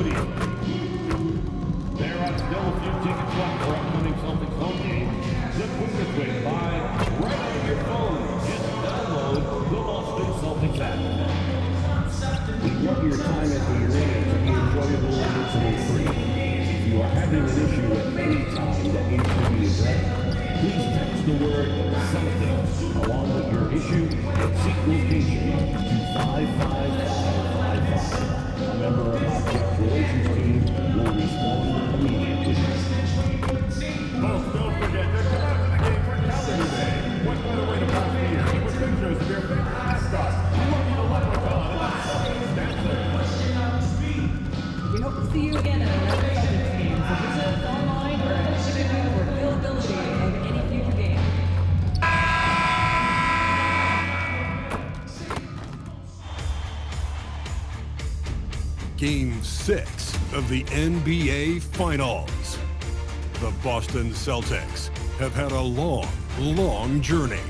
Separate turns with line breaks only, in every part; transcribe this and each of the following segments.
availability. There are still a few tickets left for upcoming Celtics home games. The quickest way to buy right on your phone. Just download the Boston Celtics app. We want your time at the arena to be enjoyable and listening free. If you are having an issue at any time that needs to be addressed, please text the word Celtics along with your issue and seek location to 55555. A member of our guest relations team will respond immediately. Folks, don't forget, they're coming up to the game for Calendar Day. What better way to pass the year with pictures of your favorite mascot? We want you to let them on and let Celtics dancers.
We hope to see you again at another Celtics game. So visit us online or at ticketing for availability of any future game.
Game 6 of the NBA Finals. The Boston Celtics have had a long journey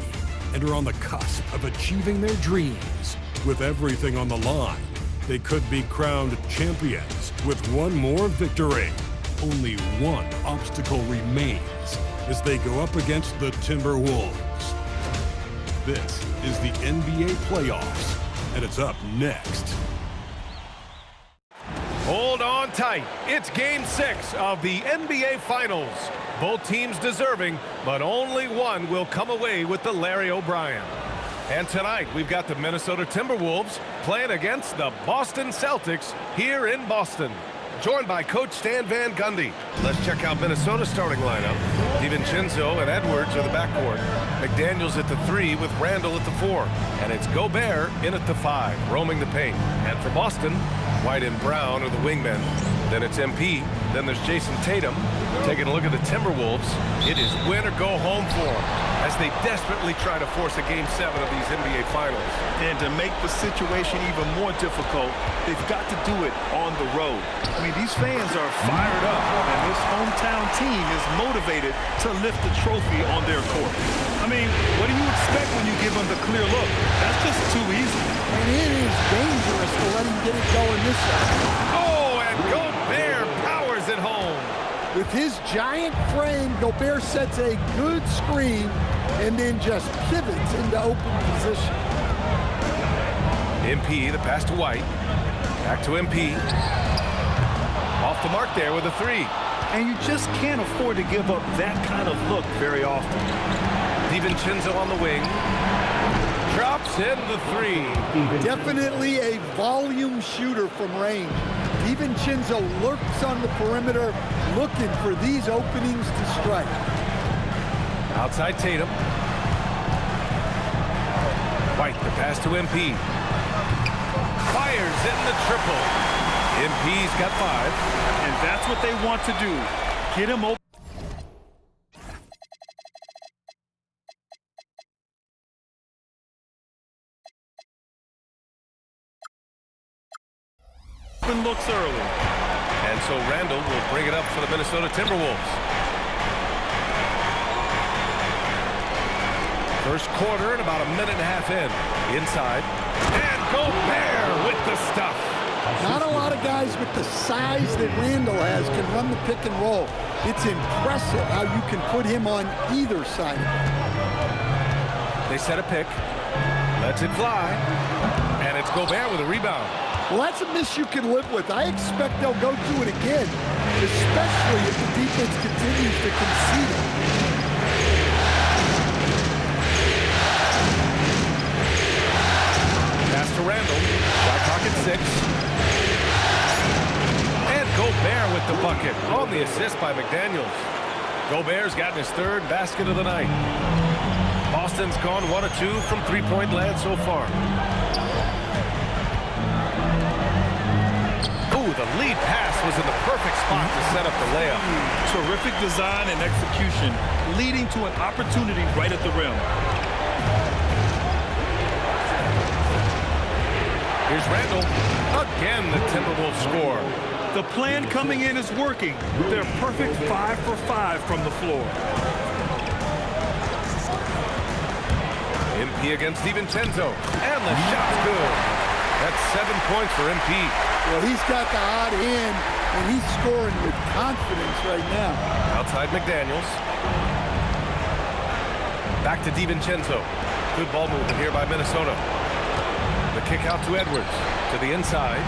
and are on the cusp of achieving their dreams. With everything on the line, they could be crowned champions with one more victory. Only one obstacle remains as they go up against the Timberwolves. This is the NBA playoffs, and it's up next.
Hold on tight. It's Game 6 of the NBA Finals. Both teams deserving, but only one will come away with the Larry O'Brien. And tonight, we've got the Minnesota Timberwolves playing against the Boston Celtics here in Boston. Joined by Coach Stan Van Gundy. Let's check out Minnesota's starting lineup. DiVincenzo and Edwards are the backcourt. McDaniels at the 3 with Randall at the 4. And it's Gobert in at the 5, roaming the paint. And for Boston, White and Brown are the wingmen. Then it's MP. Then there's Jason Tatum. Taking a look at the Timberwolves, it is win or go home for them as they desperately try to force a Game 7 of these NBA Finals.
And to make the situation even more difficult, they've got to do it on the road. I mean, these fans are fired up, and this hometown team is motivated to lift the trophy on their court. I mean, what do you expect when you give them the clear look? That's just too easy.
And it is dangerous to let him get it going this side.
Oh, and Gobert powers it home.
With his giant frame, Gobert sets a good screen and then just pivots into open position.
MP, the pass to White. Back to MP. Off the mark there with a 3.
And you just can't afford to give up that kind of look very often.
DiVincenzo on the wing. Drops in the 3.
Definitely a volume shooter from range. DiVincenzo lurks on the perimeter, looking for these openings to strike.
Outside Tatum. White, the pass to MP. Fires in the triple. MP's got 5.
And that's what they want to do. Get him open. Looks early.
And so Randall will bring it up for the Minnesota Timberwolves. First quarter and about a minute and a half in. Inside. And Gobert with the stuff.
Not a lot of guys with the size that Randall has can run the pick and roll. It's impressive how you can put him on either side of it.
They set a pick. Lets it fly. And it's Gobert with a rebound.
Well, that's a miss you can live with. I expect they'll go to it again, especially if the defense continues to concede it.
Pass to Randall. Shot clock at 6. And Gobert with the bucket on the assist by McDaniels. Gobert's gotten his 3rd basket of the night. Boston's gone 1 of 2 from three-point land so far. The lead pass was in the perfect spot to set up the layup.
Terrific design and execution, leading to an opportunity right at the rim.
Here's Randall. Again, the Timberwolves score.
The plan coming in is working. They're perfect 5 for 5 from the floor.
MP against DiVincenzo. And the shot's good. That's 7 points for MP.
Well, he's got the hot hand, and he's scoring with confidence right now.
Outside McDaniels. Back to DiVincenzo. Good ball movement here by Minnesota. The kick out to Edwards. To the inside.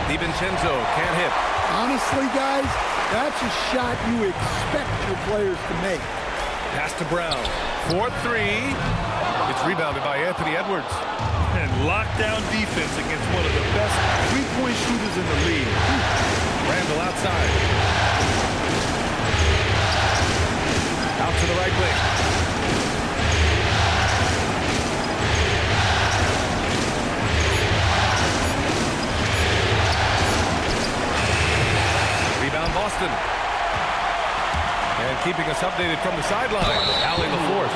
DiVincenzo can't hit.
Honestly, guys, that's a shot you expect your players to make.
Pass to Brown. 4-3. It's rebounded by Anthony Edwards.
And lockdown defense against one of the best three-point shooters in the league.
Randall outside. Out to the right wing. Rebound Boston. And keeping us updated from the sideline, Allie LaForce.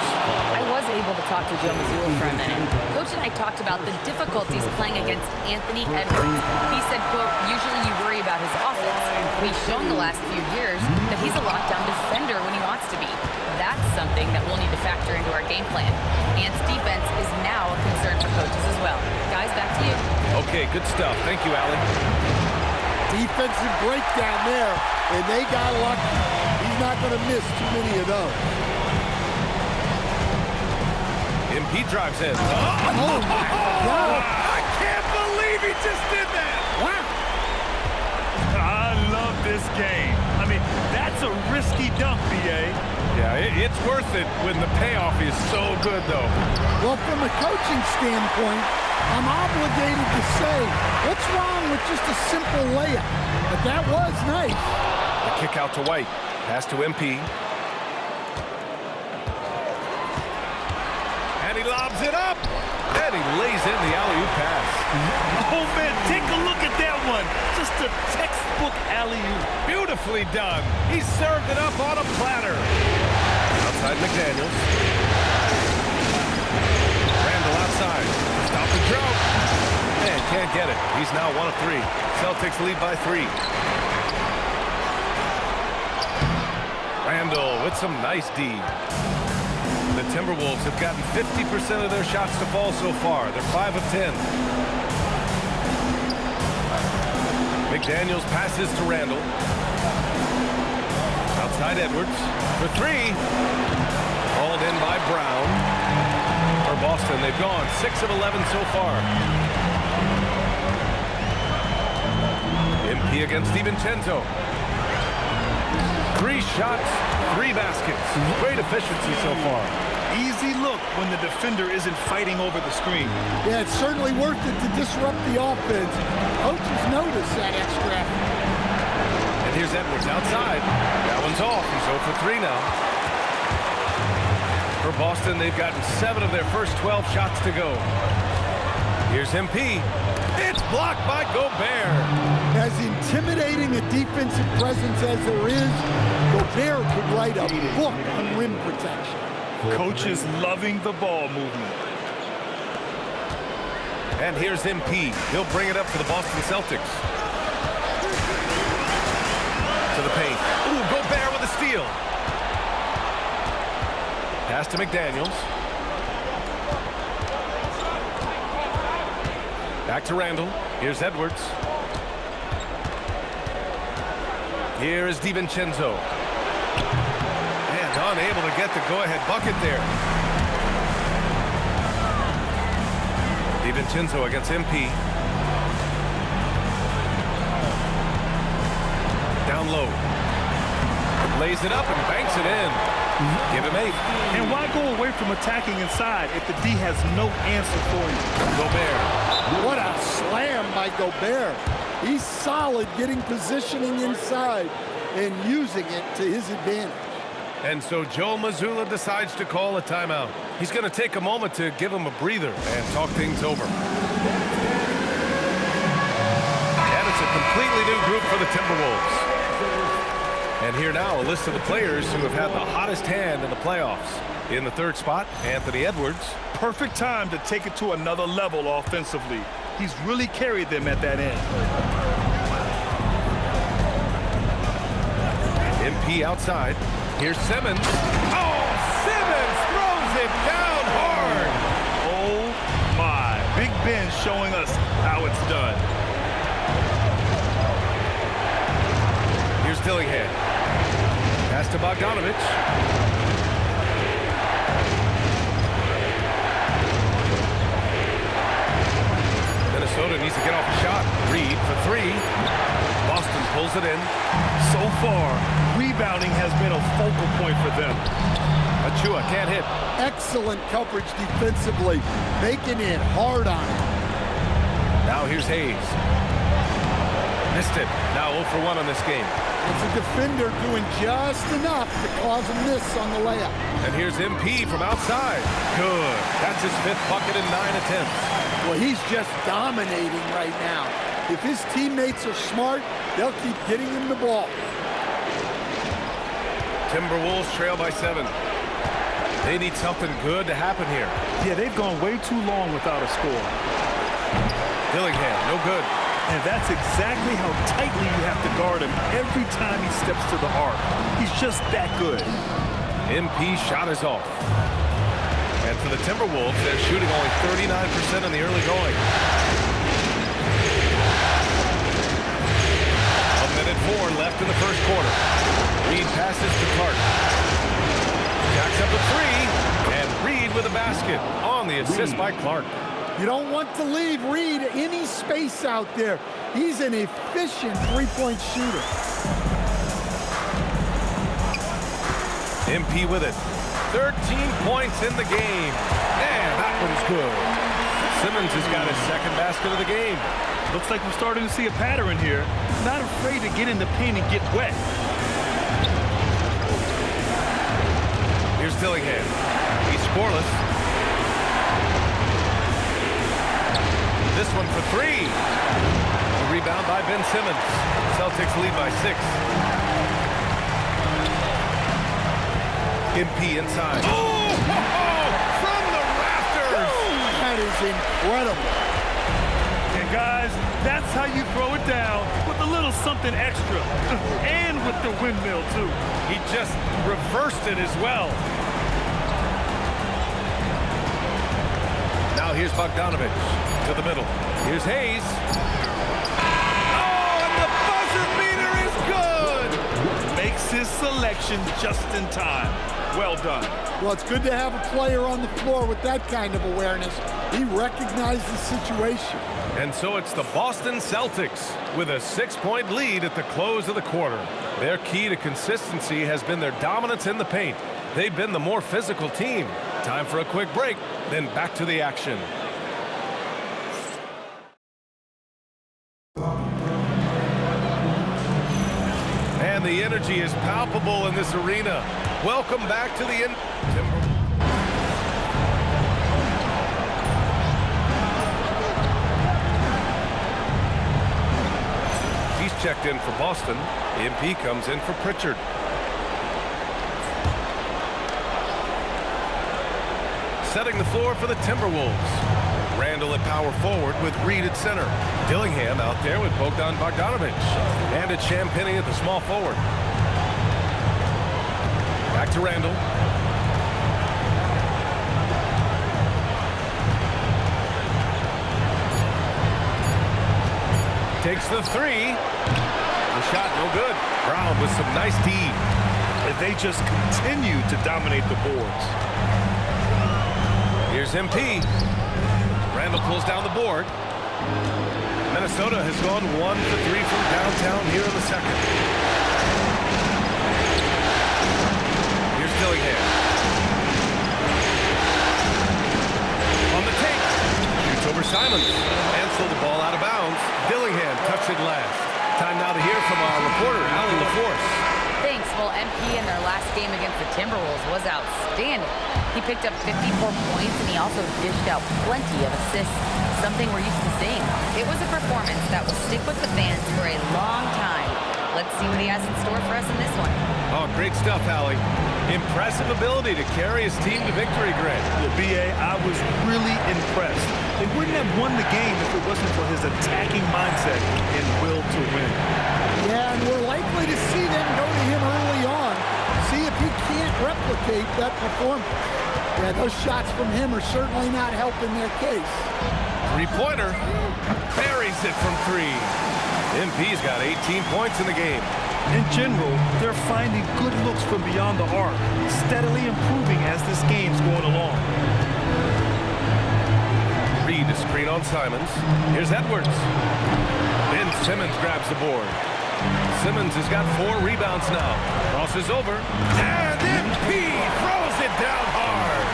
I was able to talk to Joe Mazzulla for a minute. Coach and I talked about the difficulties playing against Anthony Edwards. He said, quote, usually you worry about his offense. We've shown the last few years that he's a lockdown defender when he wants to be. That's something that we'll need to factor into our game plan. Ant's defense is now a concern for coaches as well. Guys, back to you.
Okay, good stuff. Thank you, Allie.
Defensive breakdown there, and they got lucky. He's not going to miss too many of those.
MP drives in.
Oh, my God.
I can't believe he just did that.
Wow.
I love this game. I mean, that's a risky dunk, B.A.
Yeah, it's worth it when the payoff is so good, though.
Well, from a coaching standpoint, I'm obligated to say, what's wrong with just a simple layup? But that was nice.
The kick out to White. Pass to MP. And he lobs it up. And he lays in the alley-oop pass.
Oh, man, take a look at that one. Just a textbook alley-oop.
Beautifully done. He served it up on a platter. Outside McDaniels. Randall outside. Stop the jump. Man, can't get it. He's now 1 of 3. Celtics lead by 3. Randall with some nice D. The Timberwolves have gotten 50% of their shots to fall so far. They're 5 of 10. McDaniels passes to Randall. Outside Edwards for 3. Hauled in by Brown. For Boston, they've gone 6 of 11 so far. MP against DiVincenzo. 3 shots, 3 baskets. Great efficiency so far.
Easy look when the defender isn't fighting over the screen.
Yeah, it's certainly worth it to disrupt the offense. Coaches notice that extra effort.
And here's Edwards outside. That one's off. He's 0 for 3 now. For Boston, they've gotten 7 of their first 12 shots to go. Here's MP. It's blocked by Gobert.
As intimidating a defensive presence as there is, Gobert could write a book on rim protection.
Coaches loving the ball movement.
And here's MP. He'll bring it up for the Boston Celtics. To the paint. Ooh, Gobert with a steal. Pass to McDaniels. Back to Randall. Here's Edwards. Here is DiVincenzo. And unable to get the go-ahead bucket there. DiVincenzo against MP. Down low. Lays it up and banks it in. Give him 8.
And why go away from attacking inside if the D has no answer for you?
Gobert.
What a slam by Gobert. He's solid getting positioning inside and using it to his advantage.
And so Joe Mazzulla decides to call a timeout. He's going to take a moment to give him a breather and talk things over. And it's a completely new group for the Timberwolves. And here now, a list of the players who have had the hottest hand in the playoffs. In the 3rd spot, Anthony Edwards.
Perfect time to take it to another level offensively. He's really carried them at that end.
MP outside. Here's Simmons. Oh, Simmons throws it down hard.
Oh, my. Big been showing us how it's done.
Here's Dillingham. Pass to Bogdanovich. Minnesota needs to get off the shot. Reed for three. Boston pulls it in.
So far, rebounding has been a focal point for them.
Achua can't hit.
Excellent coverage defensively, making it hard on him.
Now here's Hayes. Missed it. Now 0 for 1 on this game.
It's a defender doing just enough to cause a miss on the layup.
And here's MP from outside. Good. That's his 5th bucket in 9 attempts.
Well, he's just dominating right now. If his teammates are smart, they'll keep getting him the ball.
Timberwolves trail by 7. They need something good to happen here.
Yeah, they've gone way too long without a score.
Dillingham, no good.
And that's exactly how tightly you have to guard him every time he steps to the arc. He's just that good.
MP shot is off. And for the Timberwolves, they're shooting only 39% in the early going. 1:04 left in the first quarter. Reed passes to Clark. Jacks up a three, and Reed with a basket on the assist by Clark.
You don't want to leave Reed any space out there. He's an efficient three-point shooter.
MP with it. 13 points in the game. And that one's good. Simmons has got his 2nd basket of the game.
Looks like we're starting to see a pattern here. Not afraid to get in the paint and get wet.
Here's Dillingham. He's scoreless. This one for three. A rebound by Ben Simmons. Celtics lead by 6. MP inside. Oh! From the rafters!
That is incredible.
And guys, that's how you throw it down, with a little something extra. And with the windmill, too.
He just reversed it as well. Now here's Bogdanovich to the middle. Here's Hayes. Oh, and the buzzer beater is good!
Makes his selection just in time. Well done.
Well, it's good to have a player on the floor with that kind of awareness. He recognized the situation.
And so it's the Boston Celtics with a 6-point lead at the close of the quarter. Their key to consistency has been their dominance in the paint. They've been the more physical team. Time for a quick break, then back to the action. And the energy is palpable in this arena. Welcome back to the He's checked in for Boston. MP comes in for Pritchard. Setting the floor for the Timberwolves. Randall at power forward with Reed at center. Dillingham out there with Bogdanovich. And it's Champagnie at the small forward. Back to Randall. Takes the three. The shot no good. Brown with some nice D.
And they just continue to dominate the boards.
Here's MP. Randall pulls down the board. Minnesota has gone 1 for 3 from downtown here in the second. Here's Dillingham. On the take. Shoots over Simons. Ansel the ball out of bounds. Dillingham tucks it last. Time now to hear from our reporter, Alan LaForce.
Thanks. Well, MP in their last game against the Timberwolves was outstanding. He picked up 54 points, and he also dished out plenty of assists, something we're used to seeing. It was a performance that will stick with the fans for a long time. Let's see what he has in store for us in this one.
Oh, great stuff, Allie. Impressive ability to carry his team to victory, Greg.
Well, B.A., I was really impressed. They wouldn't have won the game if it wasn't for his attacking mindset and will to win.
Yeah, and we're likely to see them go to him early on, see if he can't replicate that performance. Yeah, those shots from him are certainly not helping their case.
Three-pointer. Buries it from three. MP's got 18 points in the game.
In general, they're finding good looks from beyond the arc, steadily improving as this game's going along.
Reed to screen on Simons. Here's Edwards. Ben Simmons grabs the board. Simmons has got 4 rebounds now. Crosses over. And MP throws it down hard.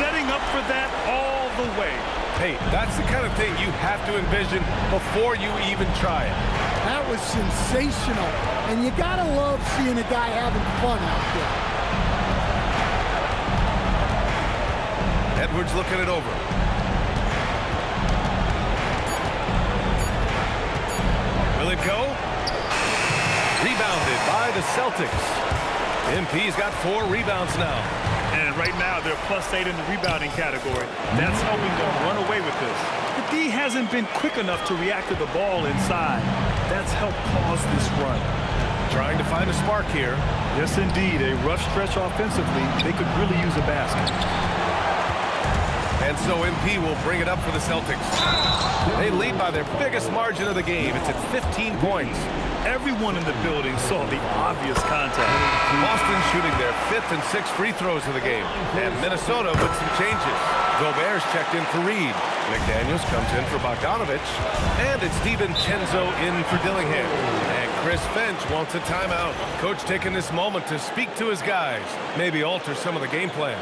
Setting up for that all the way.
Hey, that's the kind of thing you have to envision before you even try it.
That was sensational. And you gotta love seeing a guy having fun out there.
Edwards looking it over. Will it go? Rebounded by the Celtics. MP's got 4 rebounds now.
And right now, they're +8 in the rebounding category. That's helping them run away with this. The D hasn't been quick enough to react to the ball inside. That's helped cause this run.
Trying to find a spark here.
Yes, indeed. A rough stretch offensively. They could really use a basket.
And so MP will bring it up for the Celtics. They lead by their biggest margin of the game. It's at 15 points.
Everyone in the building saw the obvious contact.
Boston shooting their 5th and 6th free throws of the game. And Minnesota with some changes. Gobert's checked in for Reed. McDaniels comes in for Bogdanovich. And it's DiVincenzo in for Dillingham. And Chris Finch wants a timeout. Coach taking this moment to speak to his guys. Maybe alter some of the game plan.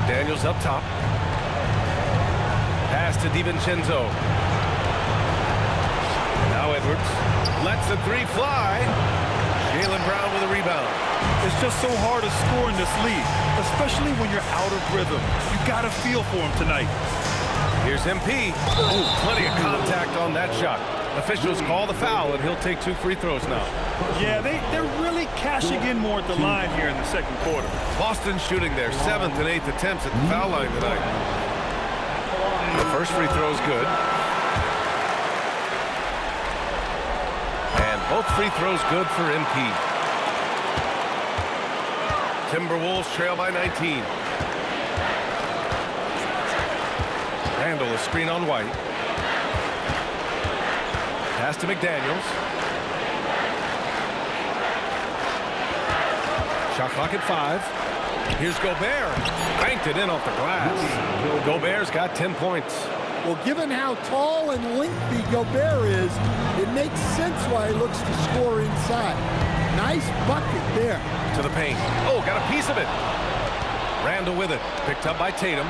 McDaniels up top. Pass to DiVincenzo. Now Edwards lets the three fly. Jaylen Brown with a rebound.
It's just so hard to score in this league, especially when you're out of rhythm. You got to feel for him tonight.
Here's MP. Ooh, plenty of contact on that shot. Officials call the foul, and he'll take 2 free throws now.
Yeah, they're really cashing in more at the line here in the second quarter.
Boston shooting their 7th and 8th attempts at the foul line tonight. The first free throw is good. And both free throws good for MP. Timberwolves trail by 19. Randall, a screen on White. Pass to McDaniels. Shot clock at 5. Here's Gobert. Banked it in off the glass. Gobert's got 10 points.
Well, given how tall and lengthy Gobert is, it makes sense why he looks to score inside. Nice bucket there.
To the paint. Oh, got a piece of it. Randall with it. Picked up by Tatum.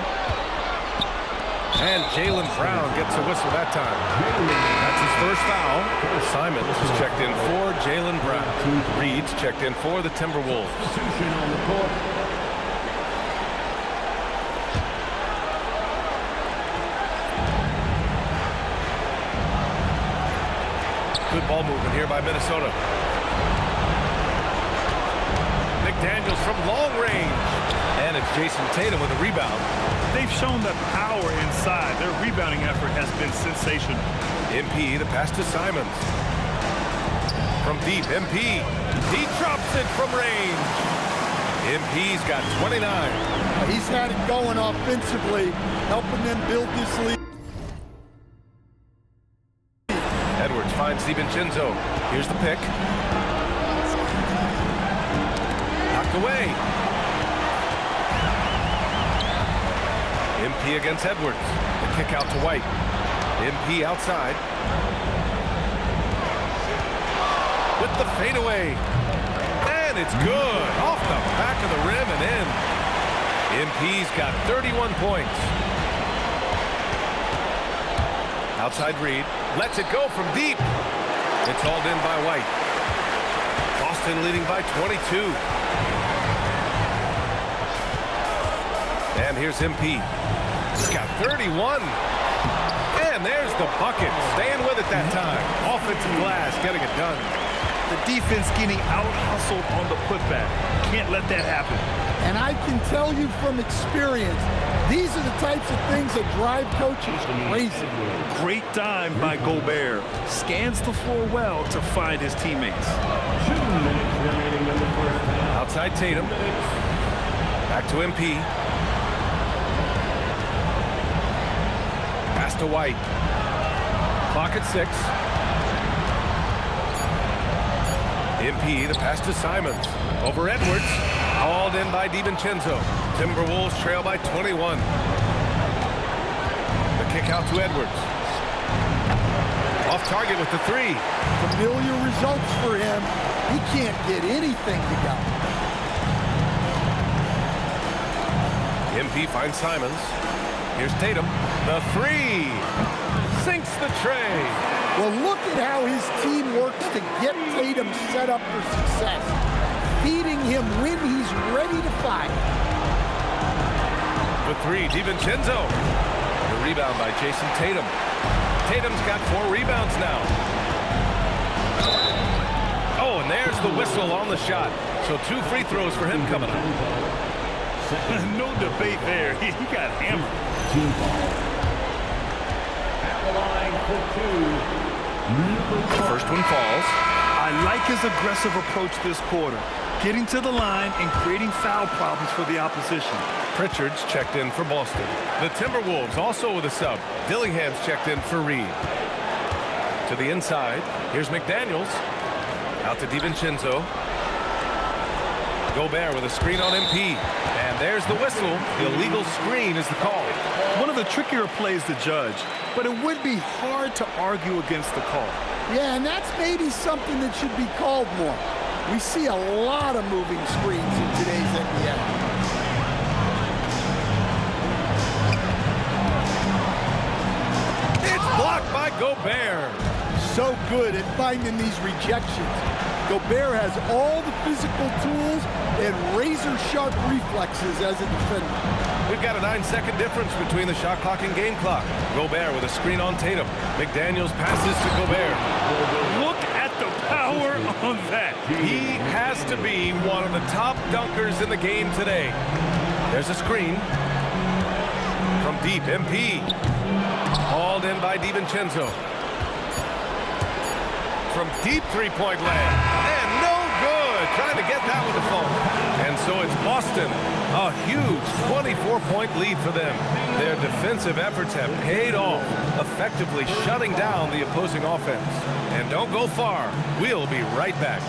And Jaylen Brown gets a whistle that time. That's his first foul. Simons is checked in for Jaylen Brown. Reed's checked in for the Timberwolves. Good ball movement here by Minnesota. McDaniels from long range. And it's Jason Tatum with a rebound.
They've shown that power inside. Their rebounding effort has been sensational.
MP, the pass to Simons. From deep, MP. He drops it from range. MP's got 29.
He's had it going offensively, helping them build this lead.
Edwards finds DiVincenzo. Here's the pick. Knocked away. MP against Edwards. The kick out to White. MP outside. With the fadeaway. And it's good. Off the back of the rim and in. MP's got 31 points. Outside Reed. Lets it go from deep. It's hauled in by White. Boston leading by 22. And here's MP. He's got 31. And there's the bucket. Staying with it that time. Offensive glass, getting it done.
The defense getting out-hustled on the putback. Can't let that happen.
And I can tell you from experience, these are the types of things that drive coaches crazy.
Great dime by Gobert. Scans the floor well to find his teammates.
2 minutes remaining in the first half.
Outside Tatum. Back to MP. Pass to White. Clock at 6. MP, the pass to Simons. Over Edwards. Hauled in by DiVincenzo. Timberwolves trail by 21. The kick out to Edwards. Off target with the 3.
Familiar results for him. He can't get anything to go.
MP finds Simons. Here's Tatum. The 3. Sinks the tray.
Well, look at how his team works to get Tatum set up for success. Feeding him when he's ready to fire.
The 3, DiVincenzo. The rebound by Jason Tatum. Tatum's got 4 rebounds now. Oh, and there's the whistle on the shot. So 2 free throws for him coming up.
No debate there. He got hammered.
Team foul. At the line for 2.
The first one falls.
I like his aggressive approach this quarter. Getting to the line and creating foul problems for the opposition.
Pritchard's checked in for Boston. The Timberwolves also with a sub. Dillingham's checked in for Reed. To the inside. Here's McDaniels. Out to DiVincenzo. Gobert with a screen on MP. And there's the whistle. The illegal screen is the call.
One of the trickier plays to judge, but it would be hard to argue against the call.
Yeah, and that's maybe something that should be called more. We see a lot of moving screens in today's NBA. so good at finding these rejections. Gobert has all the physical tools and razor-sharp reflexes as a defender.
We've got a 9-second difference between the shot clock and game clock. Gobert with a screen on Tatum. McDaniels passes to Gobert.
Look at the power on that.
He has to be one of the top dunkers in the game today. There's a screen from deep. MP hauled in by DiVincenzo. From deep three-point land. And no good. Trying to get that with the phone. And so it's Boston. A huge 24-point lead for them. Their defensive efforts have paid off, effectively shutting down the opposing offense. And don't go far. We'll be right back.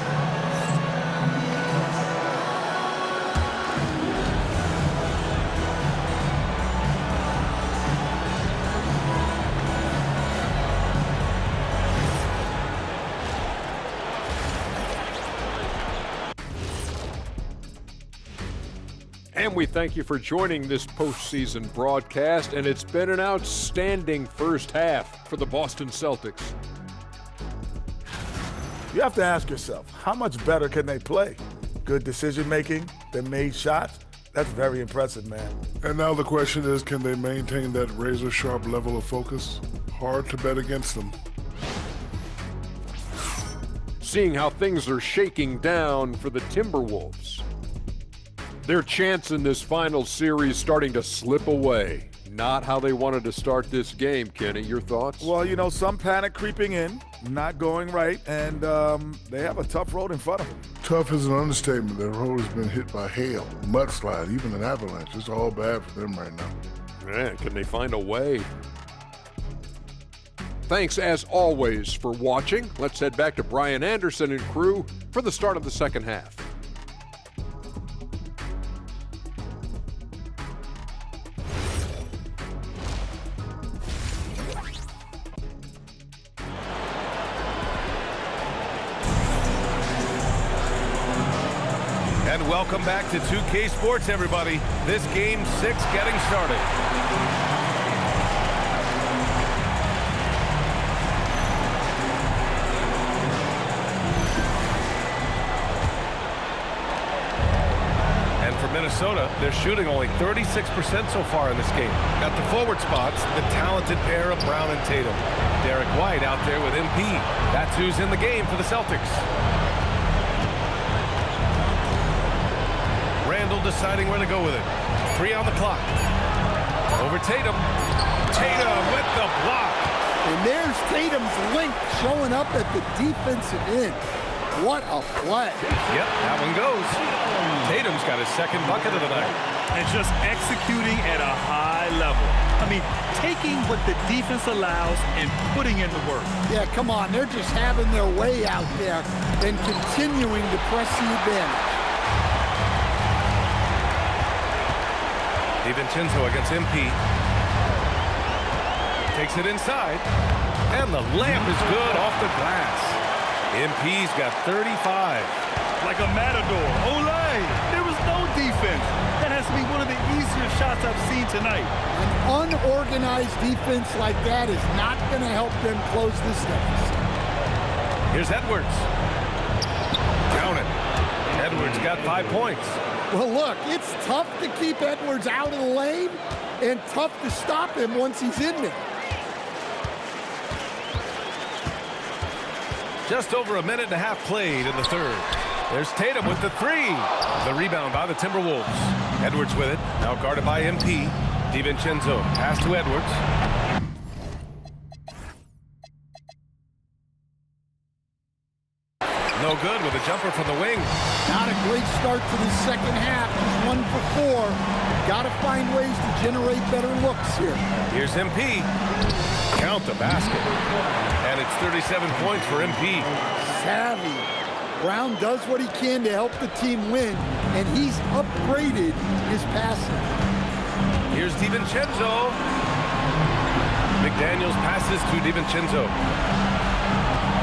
And we thank you for joining this postseason broadcast, and it's been an outstanding first half for the Boston Celtics.
You have to ask yourself, how much better can they play? Good decision-making, they made shots. That's very impressive, man.
And now the question is, can they maintain that razor-sharp level of focus? Hard to bet against them.
Seeing how things are shaking down for the Timberwolves. Their chance in this final series starting to slip away. Not how they wanted to start this game, Kenny. Your thoughts?
Well, you know, some panic creeping in, not going right, and they have a tough road in front of them.
Tough is an understatement. Their road has been hit by hail, mudslide, even an avalanche. It's all bad for them right now.
Man, can they find a way? Thanks, as always, for watching. Let's head back to Brian Anderson and crew for the start of the second half.
And welcome back to 2K Sports, everybody. This Game 6 getting started. And for Minnesota, they're shooting only 36% so far in this game. At the forward spots, the talented pair of Brown and Tatum. Derek White out there with MP. That's who's in the game for the Celtics. Randall deciding where to go with it. 3 on the clock. Over Tatum. Tatum with the block.
And there's Tatum's link showing up at the defensive end. What a play.
Yep, that one goes. Tatum's got his second bucket of the night.
And just executing at a high level. I mean, taking what the defense allows and putting in the work.
Yeah, come on. They're just having their way out there and continuing to press the advantage.
DiVincenzo against MP. Takes it inside. And the layup is good off the glass. MP's got 35.
Like a matador. Olay! There was no defense. That has to be one of the easier shots I've seen tonight.
An unorganized defense like that is not going to help them close this deficit.
Here's Edwards. Count it. Edwards got 5 points.
Well, look, it's tough to keep Edwards out of the lane and tough to stop him once he's in there.
Just over a minute and a half played in the third. There's Tatum with the 3. The rebound by the Timberwolves. Edwards with it. Now guarded by MP. DiVincenzo. Pass to Edwards. No good with a jumper from the wing.
Not a great start to the second half. Just 1 for 4. Got to find ways to generate better looks here.
Here's MP. Count the basket. And it's 37 points for MP.
Savvy. Brown does what he can to help the team win, and he's upgraded his passing.
Here's DiVincenzo. McDaniels passes to DiVincenzo.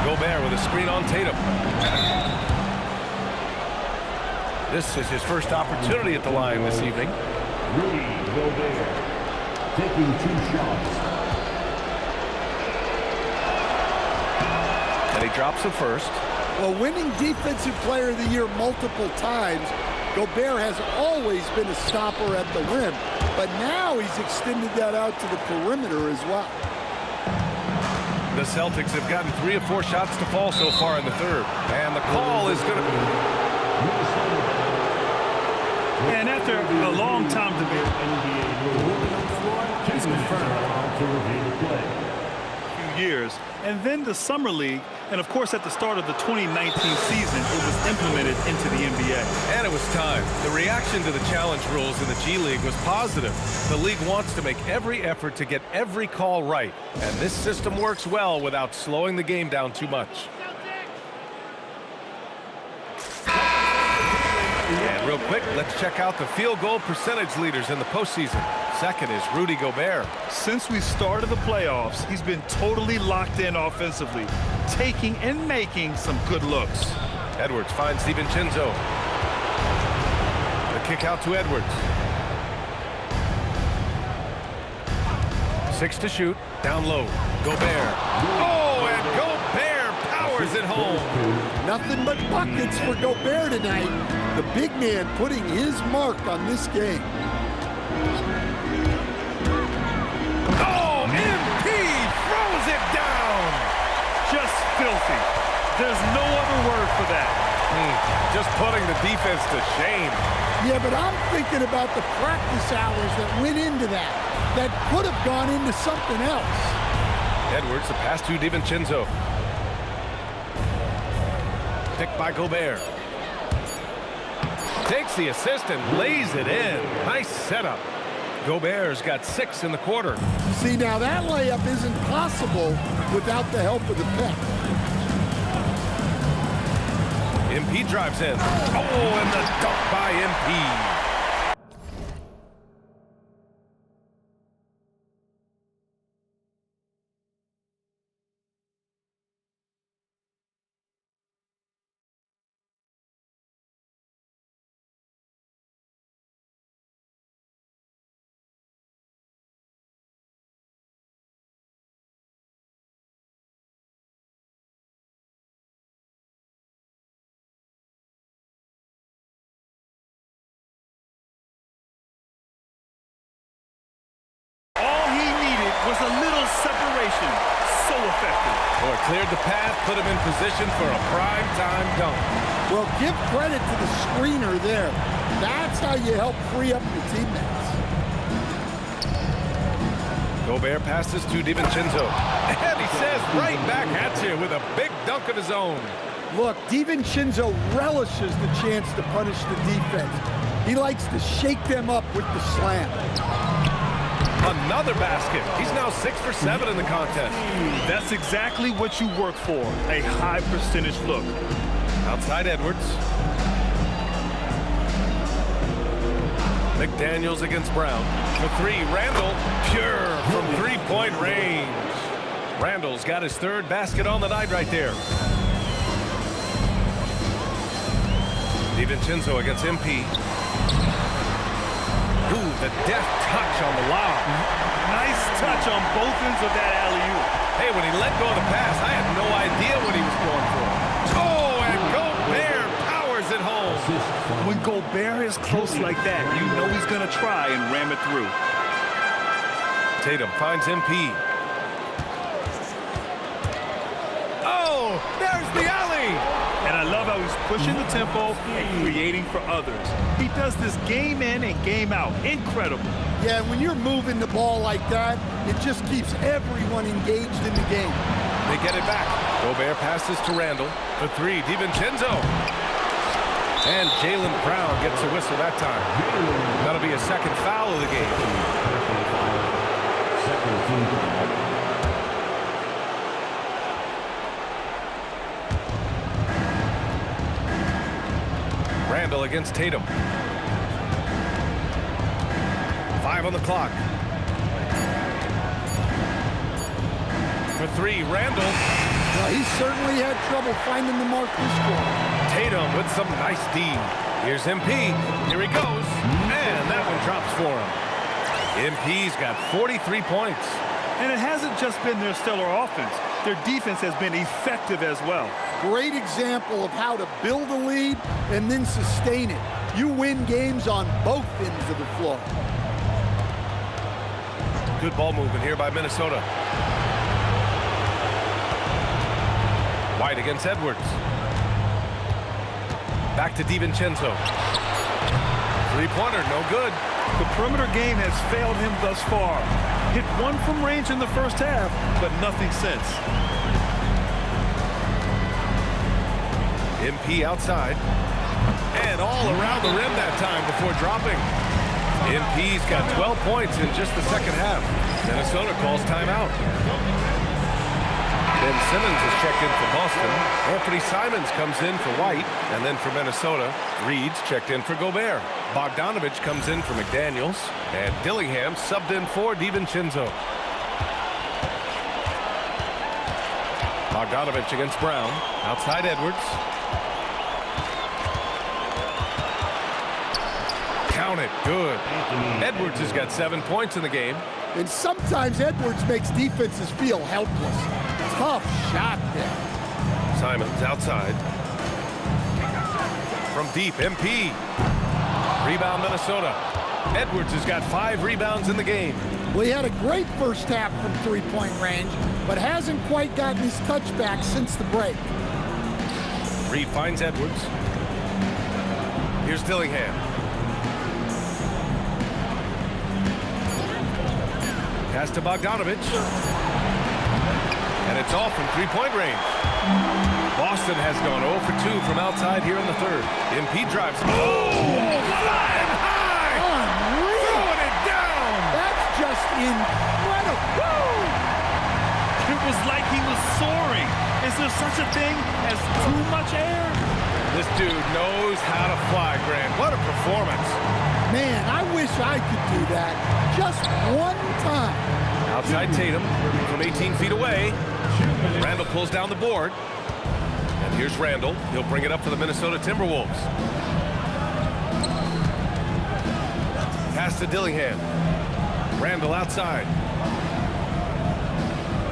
Gobert with a screen on Tatum. This is his first opportunity at the line this evening.
Rudy Gobert taking 2 shots.
They drop some first.
Well, winning Defensive Player of the Year multiple times, Gobert has always been a stopper at the rim, but now he's extended that out to the perimeter as well.
The Celtics have gotten 3 of 4 shots to fall so far in the third. And the call is going to be...
And after a long time debate,
He's confirmed to review the play.
few years, and then the Summer League, and of course at the start of the 2019 season, it was implemented into the NBA.
And it was time. The reaction to the challenge rules in the G League was positive. The league wants to make every effort to get every call right, and this system works well without slowing the game down too much. And real quick, let's check out the field goal percentage leaders in the postseason. Second is Rudy Gobert.
Since we started the playoffs, he's been totally locked in offensively, taking and making some good looks.
Edwards finds DiVincenzo. The kick out to Edwards. 6 to shoot, down low. Gobert. Oh, and Gobert powers it home.
Nothing but buckets for Gobert tonight. The big man putting his mark on this game.
Oh, MP throws it down.
Just filthy. There's no other word for that.
Just putting the defense to shame.
Yeah, but I'm thinking about the practice hours that went into that could have gone into something else.
Edwards, the pass to DiVincenzo. Picked by Gobert. Takes the assist and lays it in. Nice setup. Gobert's got 6 in the quarter.
See, now that layup isn't possible without the help of the pick.
MP drives in. Oh, and the dunk by MP.
Was a little separation. So effective.
Boy, cleared the path, put him in position for a prime-time dunk.
Well, give credit to the screener there. That's how you help free up your teammates.
Gobert passes to DiVincenzo. And he says right back at you with a big dunk of his own.
Look, DiVincenzo relishes the chance to punish the defense. He likes to shake them up with the slam.
Another basket. He's now 6 for 7 in the contest.
That's exactly what you work for, a high percentage look.
Outside Edwards. McDaniels against Brown. For 3, Randall. Pure from three-point range. Randall's got his 3rd basket on the night right there. DiVincenzo against MP. Ooh, the deft touch on the lob.
Nice touch on both ends of that alley-oop.
Hey, when he let go of the pass, I had no idea what he was going for. Oh, and Gobert powers it home.
When Gobert is close like that, you know he's going to try and ram it through.
Tatum finds MP. Oh, there's the alley.
And I love how he's pushing the tempo and creating for others. He does this game in and game out. Incredible.
Yeah, when you're moving the ball like that, it just keeps everyone engaged in the game.
They get it back. Gobert passes to Randall. For 3, DiVincenzo. And Jaylen Brown gets a whistle that time. That'll be a 2nd foul of the game. Randall against Tatum. 5 on the clock. For 3, Randall.
Well, he certainly had trouble finding the mark this quarter.
Tatum with some nice D. Here's MP. Here he goes. And that one drops for him. MP's got 43 points.
And it hasn't just been their stellar offense. their defense has been effective as well.
Great example of how to build a lead and then sustain it. You win games on both ends of the floor.
Good ball movement here by Minnesota. White against Edwards. Back to DiVincenzo. Three-pointer, no good.
The perimeter game has failed him thus far. Hit one from range in the first half, but nothing since.
MP outside. And all around the rim that time before dropping. MP's got 12 points in just the second half. Minnesota calls timeout. Ben Simmons is checked in for Boston. Anthony Simons comes in for White. And then for Minnesota, Reed's checked in for Gobert. Bogdanovich comes in for McDaniels. And Dillingham subbed in for DiVincenzo. Bogdanovich against Brown. Outside Edwards. Count it. Good. Edwards has got 7 points in the game.
And sometimes Edwards makes defenses feel helpless. Tough shot there.
Simons outside. From deep, MP. Rebound Minnesota. Edwards has got 5 rebounds in the game.
Well, he had a great first half from three-point range, but hasn't quite gotten his touchback since the break.
Reed finds Edwards. Here's Dillingham. Pass to Bogdanovich. And it's off from three-point range. Boston has gone 0 for 2 from outside here in the third. MP drives. Oh! Flying high!
Unreal!
Throwing it down!
That's just incredible!
It was like he was soaring. Is there such a thing as too much air?
This dude knows how to fly, Grant. What a performance.
Man, I wish I could do that just one time.
Outside Tatum from 18 feet away. Randall pulls down the board. And here's Randall. He'll bring it up for the Minnesota Timberwolves. Pass to Dillingham. Randall outside.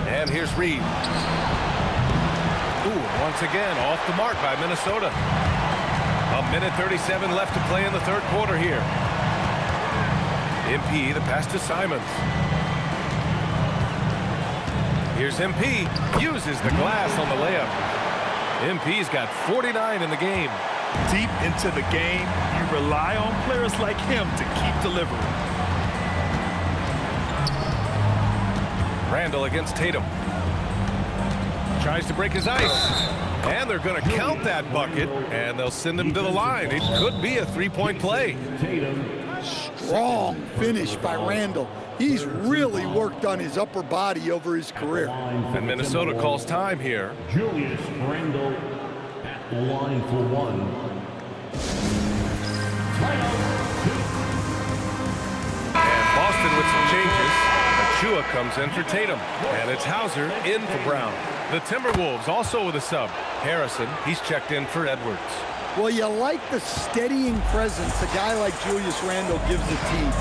And here's Reed. Ooh, once again, off the mark by Minnesota. A minute 37 left to play in the third quarter here. MP, the pass to Simons. Here's MP, uses the glass on the layup. MP's got 49 in the game.
Deep into the game, you rely on players like him to keep delivering.
Randall against Tatum. Tries to break his ice. And they're going to count that bucket, and they'll send him to the line. It could be a three-point play.
Strong finish by Randall. He's really worked on his upper body over his career.
And Minnesota calls time here.
Julius Randle at the line for one.
And Boston with some changes. Achua comes in for Tatum. And it's Hauser in for Brown. The Timberwolves also with a sub. Harrison, he's checked in for Edwards.
Well, you like the steadying presence a guy like Julius Randle gives the team.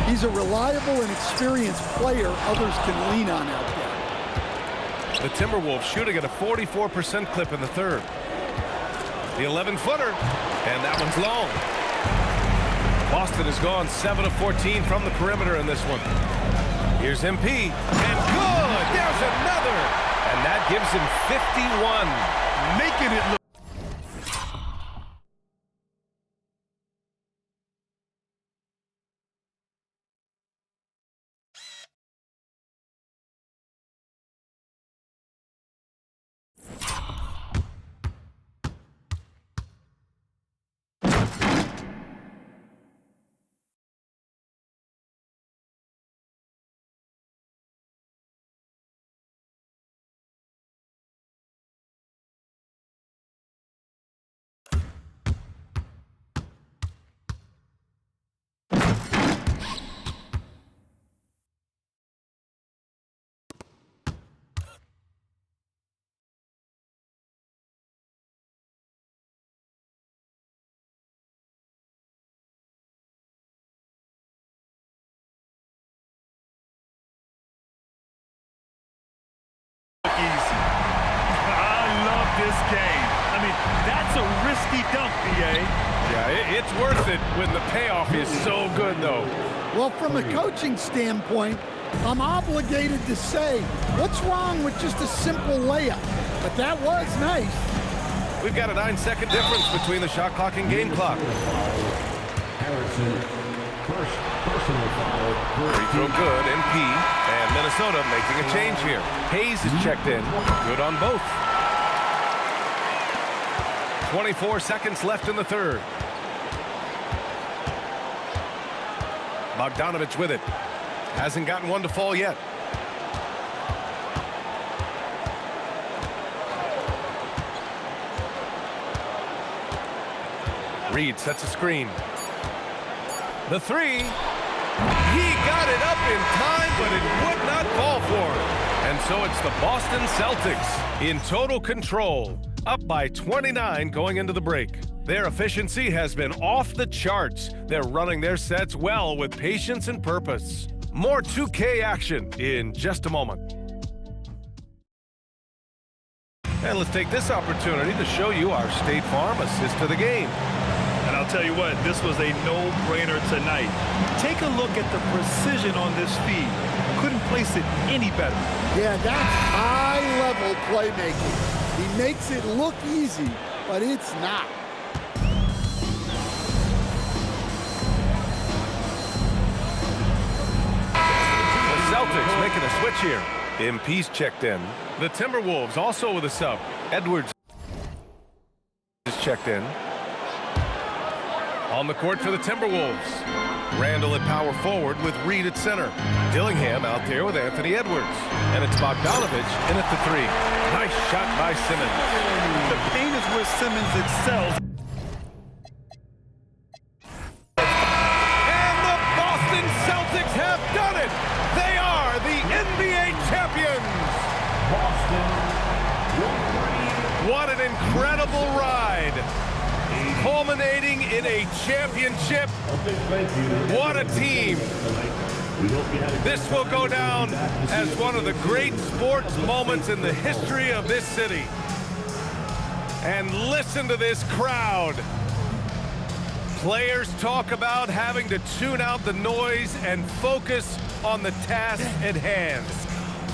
He's a reliable and experienced player others can lean on out there.
The Timberwolves shooting at a 44% clip in the third. The 11-footer, and that one's long. Boston has gone 7 of 14 from the perimeter in this one. Here's MP, and good! There's another! And that gives him 51.
Making it look
worth it when the payoff is so good, though.
Well, from a coaching standpoint, I'm obligated to say, what's wrong with just a simple layup? But that was nice.
We've got a 9-second difference between the shot clock and game clock.
Harrison, first personal foul.
Free throw good, MP, and Minnesota making a change here. Hayes is checked in, good on both. 24 seconds left in the third. Bogdanovich with it. Hasn't gotten one to fall yet. Reed sets a screen. The three. He got it up in time, but it would not fall for him. And so it's the Boston Celtics in total control, up by 29 going into the break. Their efficiency has been off the charts. They're running their sets well with patience and purpose. More 2K action in just a moment. And let's take this opportunity to show you our State Farm assist to the game.
And I'll tell you what, this was a no-brainer tonight. Take a look at the precision on this feed. Couldn't place it any better.
Yeah, that's high-level playmaking. He makes it look easy, but it's not.
The Celtics making a switch here. MP's checked in. The Timberwolves also with a sub. Edwards is checked in. On the court for the Timberwolves. Randall at power forward with Reed at center. Dillingham out there with Anthony Edwards. And it's Bogdanovich in at the three. Nice shot by Simmons.
The paint is where Simmons excels.
And the Boston Celtics have done it! They are the NBA champions!
Boston,
What an incredible ride! Culminating in a championship.
a big thank you to
What a team!
We hope you had a
This will go down as one of the great sports moments in the history of this city. And listen to this crowd. Players talk about having to tune out the noise and focus on the task at hand.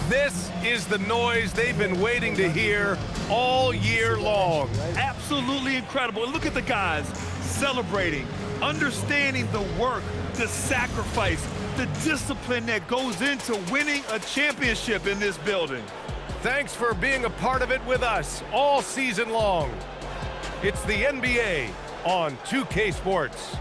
This is the noise they've been waiting to hear all year long.
Absolutely incredible. And look at the guys celebrating, understanding the work, the sacrifice, the discipline that goes into winning a championship in this building.
Thanks for being a part of it with us all season long. It's the NBA on 2K Sports.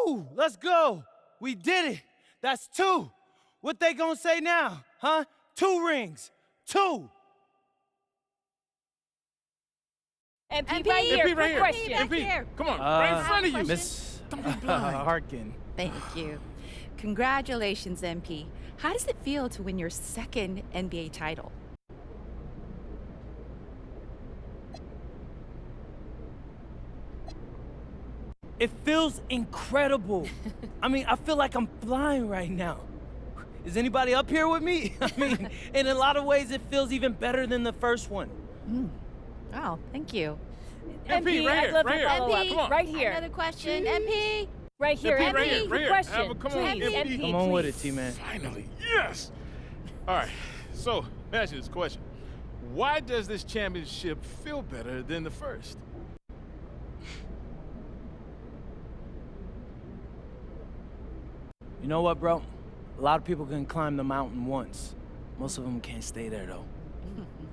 Woo! Let's go. We did it. That's 2. What they gonna say now, huh? 2 rings. 2.
MP right here.
MP right here.
Question.
MP, come on, right in front of you.
Miss
Don't be blind.
Harkin.
Thank you. Congratulations, MP. How does it feel to win your 2nd NBA title?
It feels incredible. I mean, I feel like I'm flying right now. Is anybody up here with me? I mean, in a lot of ways, it feels even better than the first one.
Oh, thank you.
MP, right here, right here.
MP,
Come on.
right here. Another question. MP.
Right here, MP, right here, right here.
Question.
Come on, MP.
Come on with it, T-Man.
Finally, yes. All right, so let me ask you this question. Why does this championship feel better than the first?
You know what, bro? A lot of people can climb the mountain once. Most of them can't stay there, though.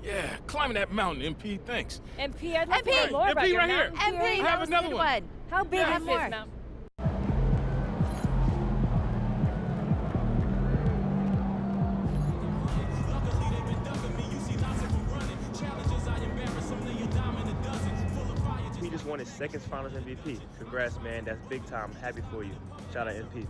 Yeah, climbing that mountain, MP. Thanks.
MP, I'd love to
MP!
learn more about
MP,
your
right here.
mountain
MP,
theory.
I have another one.
How big
Yeah,
is
more.
this mountain?
He just won his second Finals MVP. Congrats, man. That's big time. Happy for you. Shout out MP.